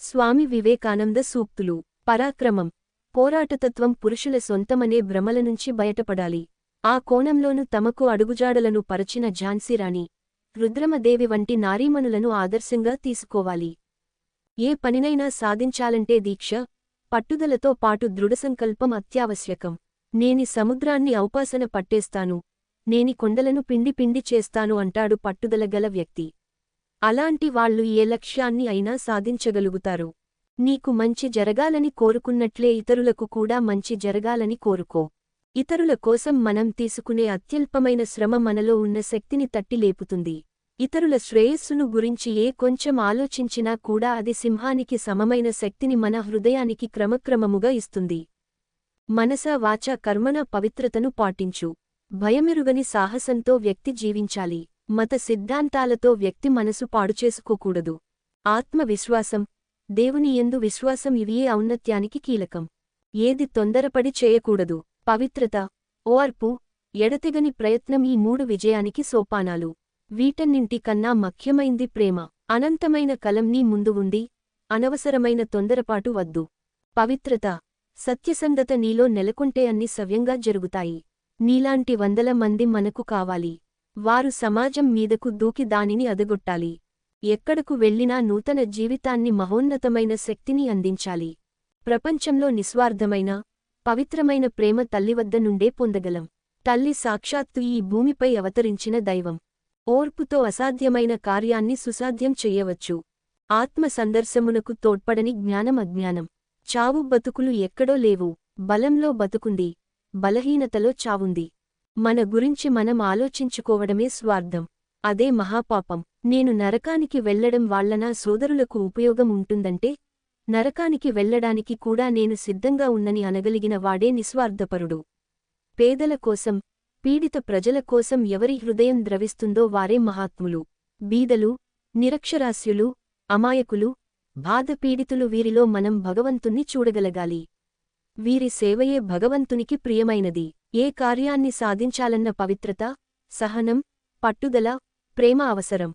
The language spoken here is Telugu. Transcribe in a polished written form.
స్వామి వివేకానంద సూక్తులు. పరాక్రమం, పోరాటతత్వం పురుషుల సొంతమనే భ్రమల నుంచి బయటపడాలి. ఆ కోణంలోను తమకు అడుగుజాడలను పరచిన ఝాన్సీరాణి, రుద్రమదేవి వంటి నారీమణులను ఆదర్శంగా తీసుకోవాలి. ఏ పనినైనా సాధించాలంటే దీక్ష, పట్టుదలతో పాటు దృఢసంకల్పం అత్యావశ్యకం. నేని సముద్రాన్ని ఔపాసన పట్టేస్తాను, నేని కొండలను పిండి పిండి చేస్తాను అంటాడు పట్టుదల గల వ్యక్తి. అలాంటి వాళ్ళు ఏ లక్ష్యాన్ని అయినా సాధించగలుగుతారు. నీకు మంచి జరగాలని కోరుకున్నట్లే ఇతరులకు కూడా మంచి జరగాలని కోరుకో. ఇతరుల కోసం మనం తీసుకునే అత్యల్పమైన శ్రమ మనలో ఉన్న శక్తిని తట్టి లేపుతుంది. ఇతరుల శ్రేయస్సును గురించి ఏ కొంచెం ఆలోచించినా కూడా అది సింహానికి సమమైన శక్తిని మన హృదయానికి క్రమక్రమముగా ఇస్తుంది. మనసా వాచా కర్మణ పవిత్రతను పాటించు. భయమెరుగని సాహసంతో వ్యక్తి జీవించాలి. మత సిద్ధాంతాలతో వ్యక్తి మనసు పాడుచేసుకోకూడదు. ఆత్మవిశ్వాసం, దేవుని యందు విశ్వాసం ఇవియే ఔన్నత్యానికి కీలకం. ఏది తొందరపడి చేయకూడదు. పవిత్రత, ఓర్పు, ఎడతెగని ప్రయత్నం ఈ మూడు విజయానికి సోపానాలు. వీటన్నింటి కన్నా ముఖ్యమైంది ప్రేమ. అనంతమైన కలం నీ ముందు ఉంది, అనవసరమైన తొందరపాటు వద్దు. పవిత్రత, సత్యసంధత నీలో నెలకొంటే అన్ని సవ్యంగా జరుగుతాయి. నీలాంటి వందల మంది మనకు కావాలి. వారు సమాజం మీదకు దూకి దానిని అదగొట్టాలి. ఎక్కడకు వెళ్లినా నూతన జీవితాన్ని, మహోన్నతమైన శక్తిని అందించాలి. ప్రపంచంలో నిస్వార్థమైన, పవిత్రమైన ప్రేమ తల్లివద్ద నుండే పొందగలం. తల్లి సాక్షాత్తు ఈ భూమిపై అవతరించిన దైవం. ఓర్పుతో అసాధ్యమైన కార్యాన్ని సుసాధ్యం చెయ్యవచ్చు. ఆత్మ సందర్శమునకు తోడ్పడని జ్ఞానం అజ్ఞానం. చావు బతుకులు ఎక్కడో లేవు, బలంలో బతుకుంది, బలహీనతలో చావుంది. మన గురించి మనం ఆలోచించుకోవడమే స్వార్థం. అదే మహాపాపం. నేను నరకానికి వెళ్లడం వాళ్ళ నా సోదరులకు ఉపయోగం ఉంటుందంటే, నరకానికి వెళ్లడానికి కూడా నేను సిద్ధంగా ఉన్నని అనగలిగిన వాడే నిస్వార్థపరుడు. పేదల కోసం, పీడిత ప్రజల కోసం ఎవరి హృదయం ద్రవిస్తుందో వారే మహాత్ములు. బీదలు, నిరక్షరాస్యులు, అమాయకులు, బాధపీడితులు వీరిలో మనం భగవంతుణ్ణి చూడగలగాలి. వీరి సేవయే భగవంతునికి ప్రియమైనది. ఏ కార్యాన్ని సాధించాలన్న పవిత్రత, సహనం, పట్టుదల, ప్రేమ అవసరం.